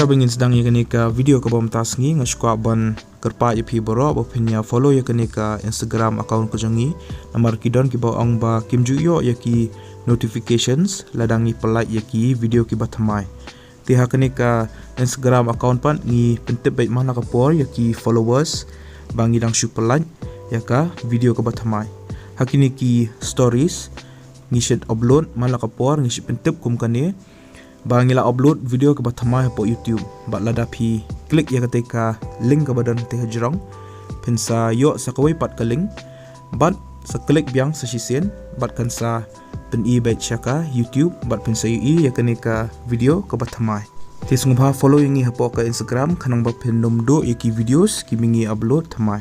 bengin sedang ya kenika video ke bom tasngi ngashkwa ban kerpa ipi boro bopinya follow ya kenika Instagram account ko jangi namar kidon ki ba ong ba kimjuyo ya ki notifications ladangi pelike ya ki video ki bathamai tiha kenika Instagram account pan ngi pentep baik mana kapor ya ki followers bangi dang shu pelike ya ka video ke bathamai hakini ki stories ngi shed upload mana kapor ngi shed pentep kum kane bangila upload video ke bathamai po YouTube bat ladapi klik ya ketika link ke badan teh jerong pensa yo sakawai pat ke link bat saklik biang sesisen bat kansa pen i baik syaka YouTube bat pensa i ya kenika video ke bathamai ti sungha follow yang i hapo ke Instagram kanang ba pen nomdo iki videos ki mingi upload thamai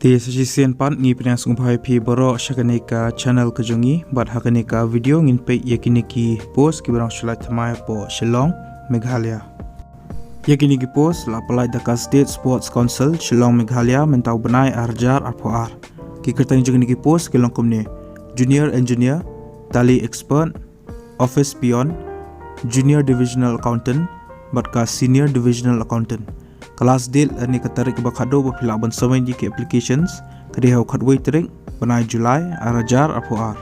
ti sesisen pan ngi pinang sungha pi boro syakanika channel ke jongi bat hakanika video ngin pe yakini ki post ki barang sulai thamai po Shillong Meghalaya yakini ki post la palai daka State Sports Council Shillong Meghalaya mentau benai arjar ar ki kertani jengni ki post ki longkom ne junior engineer tali expert office peon junior divisional accountant bat ka senior divisional accountant kelas deal ani katarik bakado bapila ban samai di ke applications kadi hau khatwai tarik banai Julai arajar ar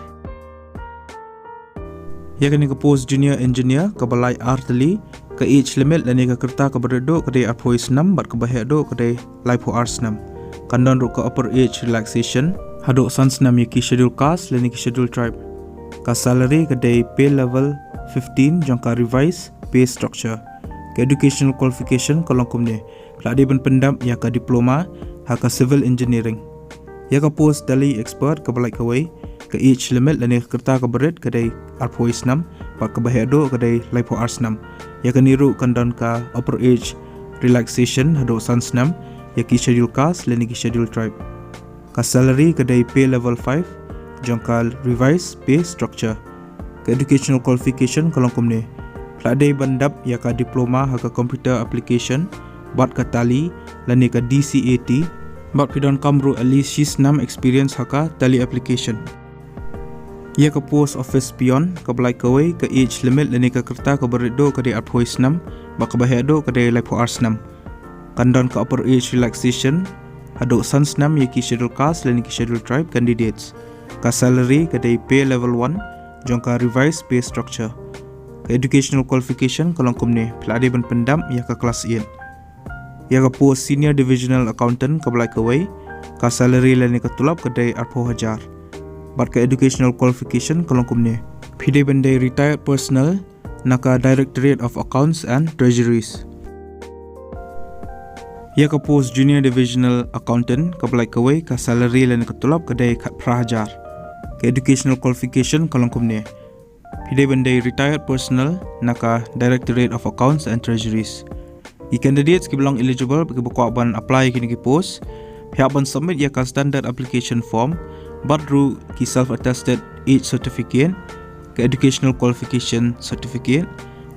yakini ke post junior engineer ke balai artli ke age limit lani ke kerta ke berdo kadi appois 6 bat ke bahado kadi life ar 6 kandon ru ke upper age relaxation hado sans 6 yaki schedule caste lani ke schedule tribe ka salary kadi pay level 15 jangka revise pay structure ke educational qualification kolongkum ne ladi ban pendam ya ka diploma ha ka civil engineering ya ka post dali expert ke balai kawai ke age limit lani kerta ke berit kedai arpois 6 pat ke bahado kedai life ar 6 ya ka niru kandon ka upper age relaxation hado sans 6 ya ki schedule caste lani ki schedule tribe ka salary kedai pay level 5 jangka revise pay structure ke educational qualification kolongkum ne Ladai bandap ya ka diploma ha ka computer application bat ka tali lani ka DCAT bat pidon kamru at least 6 experience ha ka tali application ya ka post office peon ka balai kawai ka age limit lani ka kerta ka berdo ka di appois 6 ba ka bahado ka di life ar 6 kandon ka upper age relaxation hado sans 6 ya ki schedule caste lani ki schedule tribe candidates ka salary ka di pay level 1 jangka revise pay structure educational qualification kolongkum ne pelade ban pendam ya ka kelas 8 ya ka post senior divisional accountant ka balai kawai ka salary lani ka tulap kedai 4000 bat ka educational qualification kolongkum ne pide bandai retired personnel naka directorate of accounts and treasuries ya ka post junior divisional accountant ka balai kawai ka salary lani ka tulap kedai 4000 ka educational qualification kolongkum ne Pide bandai retired personnel naka Directorate of Accounts and Treasuries. I candidates ki belong eligible bagi bakwa ban apply kini ki post. Pihak ban submit ya ka standard application form, badru ki self attested age certificate, ka educational qualification certificate,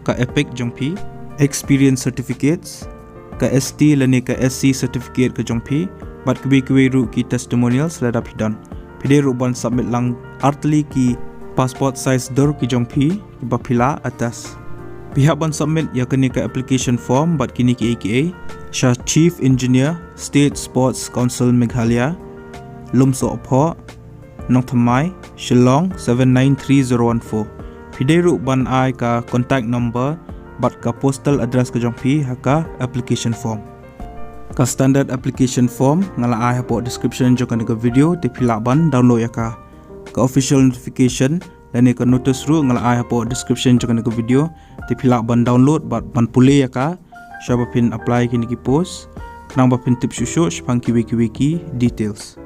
ka EPIC jongpi, experience certificates, ka ST lani ka SC certificate ka jongpi, bad kebi ru ki testimonials ladap hidan. Pide ru ban submit lang artli ki passport size dor ki jongpi ki bapila atas pihak ban submit ya kini ka application form bat kini ki AKA Shah Chief Engineer State Sports Council Meghalaya Lumso Opho Nong Thamai Shillong 793014 pidairu ban ai ka contact number bat ka postal address ka jongpi haka application form ka standard application form ngala ai hapo description jo kan ka video te pila ban download ya ka official notification dan ka notice ru ngala ai hapo description jo kan ka video te phila ban download bat ban pule ya ka shaba pin apply kini ki post kanang ba pin tip shusho shpang ki wiki details